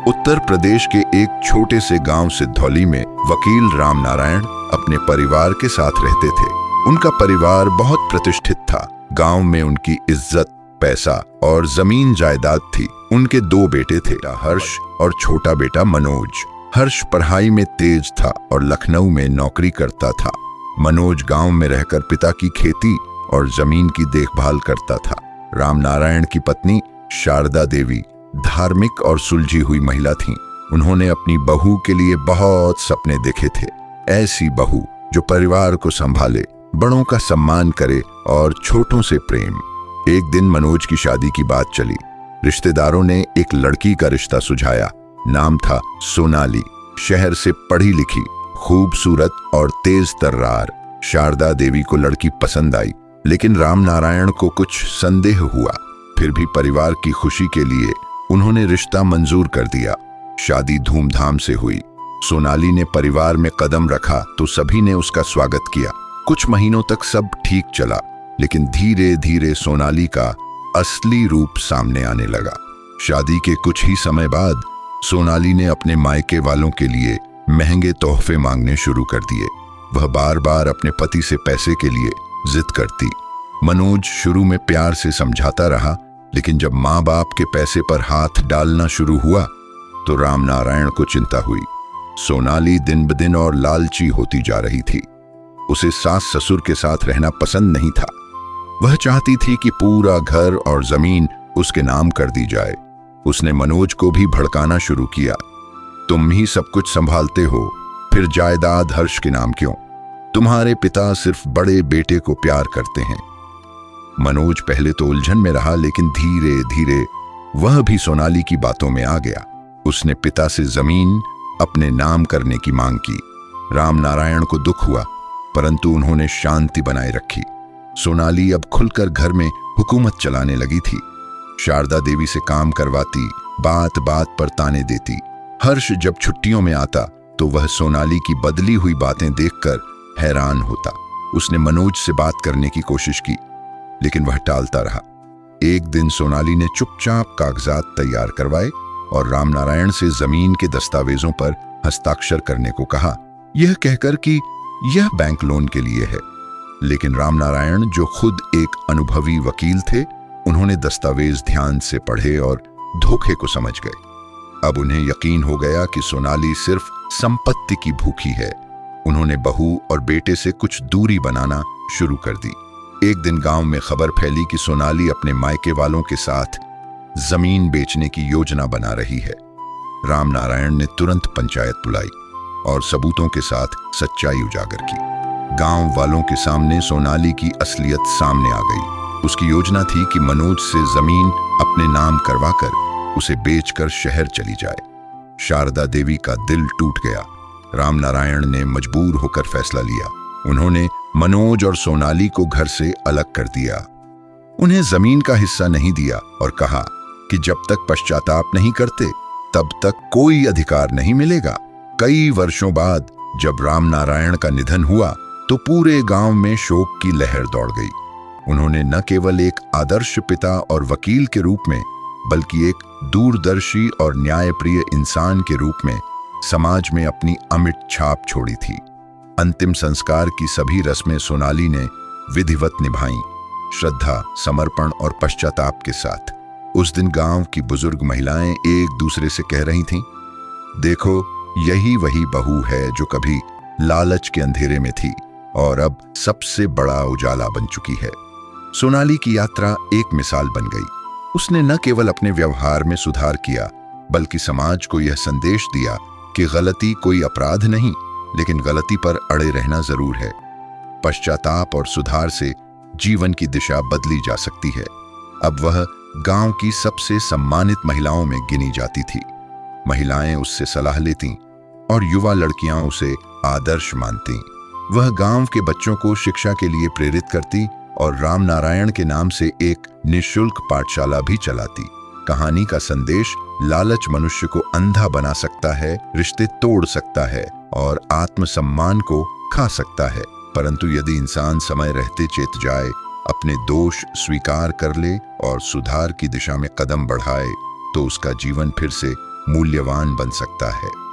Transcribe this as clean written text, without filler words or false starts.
उत्तर प्रदेश के एक छोटे से गांव सिद्धौली में वकील राम नारायण अपने परिवार के साथ रहते थे। उनका परिवार बहुत प्रतिष्ठित था। गांव में उनकी इज्जत, पैसा और जमीन जायदाद थी। उनके 2 बेटे थे, हर्ष और छोटा बेटा मनोज। हर्ष पढ़ाई में तेज था और लखनऊ में नौकरी करता था। मनोज गांव में रहकर पिता की खेती और जमीन की देखभाल करता था। राम नारायण की पत्नी शारदा देवी धार्मिक और सुलझी हुई महिला थीं। उन्होंने अपनी बहू के लिए बहुत सपने देखे थे। ऐसी बहू जो परिवार को संभाले, बड़ों का सम्मान करे और छोटों से प्रेम। एक दिन मनोज की शादी की बात चली। रिश्तेदारों ने एक लड़की का रिश्ता सुझाया। नाम था सोनाली। शहर से पढ़ी लिखी, खूबसूरत और तेज तर्रार। शारदा देवी को लड़की पसंद आई, लेकिन राम नारायण को कुछ संदेह हुआ। फिर भी परिवार की खुशी के लिए उन्होंने रिश्ता मंजूर कर दिया। शादी धूमधाम से हुई। सोनाली ने परिवार में कदम रखा तो सभी ने उसका स्वागत किया। कुछ महीनों तक सब ठीक चला, लेकिन धीरे धीरे सोनाली का असली रूप सामने आने लगा। शादी के कुछ ही समय बाद सोनाली ने अपने मायके वालों के लिए महंगे तोहफे मांगने शुरू कर दिए। वह बार बार अपने पति से पैसे के लिए जिद करती। मनोज शुरू में प्यार से समझाता रहा, लेकिन जब माँ बाप के पैसे पर हाथ डालना शुरू हुआ तो राम नारायण को चिंता हुई। सोनाली दिन ब दिन और लालची होती जा रही थी। उसे सास ससुर के साथ रहना पसंद नहीं था। वह चाहती थी कि पूरा घर और जमीन उसके नाम कर दी जाए। उसने मनोज को भी भड़काना शुरू किया। तुम ही सब कुछ संभालते हो, फिर जायदाद हर्ष के नाम क्यों? तुम्हारे पिता सिर्फ बड़े बेटे को प्यार करते हैं। मनोज पहले तो उलझन में रहा, लेकिन धीरे धीरे वह भी सोनाली की बातों में आ गया। उसने पिता से जमीन अपने नाम करने की मांग की। राम नारायण को दुख हुआ, परंतु उन्होंने शांति बनाए रखी। सोनाली अब खुलकर घर में हुकूमत चलाने लगी थी। शारदा देवी से काम करवाती, बात बात पर ताने देती। हर्ष जब छुट्टियों में आता तो वह सोनाली की बदली हुई बातें देखकर हैरान होता। उसने मनोज से बात करने की कोशिश की, लेकिन वह टालता रहा। एक दिन सोनाली ने चुपचाप कागजात तैयार करवाए और राम नारायण से जमीन के दस्तावेजों पर हस्ताक्षर करने को कहा, यह कहकर कि यह बैंक लोन के लिए है। लेकिन राम नारायण, जो खुद एक अनुभवी वकील थे, उन्होंने दस्तावेज ध्यान से पढ़े और धोखे को समझ गए। अब उन्हें यकीन हो गया कि सोनाली सिर्फ संपत्ति की भूखी है। उन्होंने बहू और बेटे से कुछ दूरी बनाना शुरू कर दी। एक दिन गांव में खबर फैली कि सोनाली अपने मायके वालों के साथ जमीन बेचने की योजना बना रही है। राम नारायण ने तुरंत पंचायत बुलाई और सबूतों के साथ सच्चाई उजागर की। गांव वालों के सामने सोनाली की असलियत सामने आ गई। उसकी योजना थी कि मनोज से जमीन अपने नाम करवाकर उसे बेचकर शहर चली जाए। शारदा देवी का दिल टूट गया। राम नारायण ने मजबूर होकर फैसला लिया। उन्होंने मनोज और सोनाली को घर से अलग कर दिया। उन्हें जमीन का हिस्सा नहीं दिया और कहा कि जब तक पश्चाताप नहीं करते तब तक कोई अधिकार नहीं मिलेगा। कई वर्षों बाद जब राम नारायण का निधन हुआ तो पूरे गांव में शोक की लहर दौड़ गई। उन्होंने न केवल एक आदर्श पिता और वकील के रूप में, बल्कि एक दूरदर्शी और न्यायप्रिय इंसान के रूप में समाज में अपनी अमिट छाप छोड़ी थी। अंतिम संस्कार की सभी रस्में सोनाली ने विधिवत निभाईं, श्रद्धा, समर्पण और पश्चाताप के साथ। उस दिन गांव की बुजुर्ग महिलाएं एक दूसरे से कह रही थीं, देखो, यही वही बहू है जो कभी लालच के अंधेरे में थी और अब सबसे बड़ा उजाला बन चुकी है। सोनाली की यात्रा एक मिसाल बन गई। उसने न केवल अपने व्यवहार में सुधार किया, बल्कि समाज को यह संदेश दिया कि गलती कोई अपराध नहीं, लेकिन गलती पर अड़े रहना जरूर है। पश्चाताप और सुधार से जीवन की दिशा बदली जा सकती है। अब वह गांव की सबसे सम्मानित महिलाओं में गिनी जाती थी। महिलाएं उससे सलाह लेतीं और युवा लड़कियां उसे आदर्श मानतीं। वह गांव के बच्चों को शिक्षा के लिए प्रेरित करती और राम नारायण के नाम से एक निःशुल्क पाठशाला भी चलाती। कहानी का संदेश, लालच मनुष्य को अंधा बना सकता है, रिश्ते तोड़ सकता है और आत्मसम्मान को खा सकता है। परंतु यदि इंसान समय रहते चेत जाए, अपने दोष स्वीकार कर ले और सुधार की दिशा में कदम बढ़ाए, तो उसका जीवन फिर से मूल्यवान बन सकता है।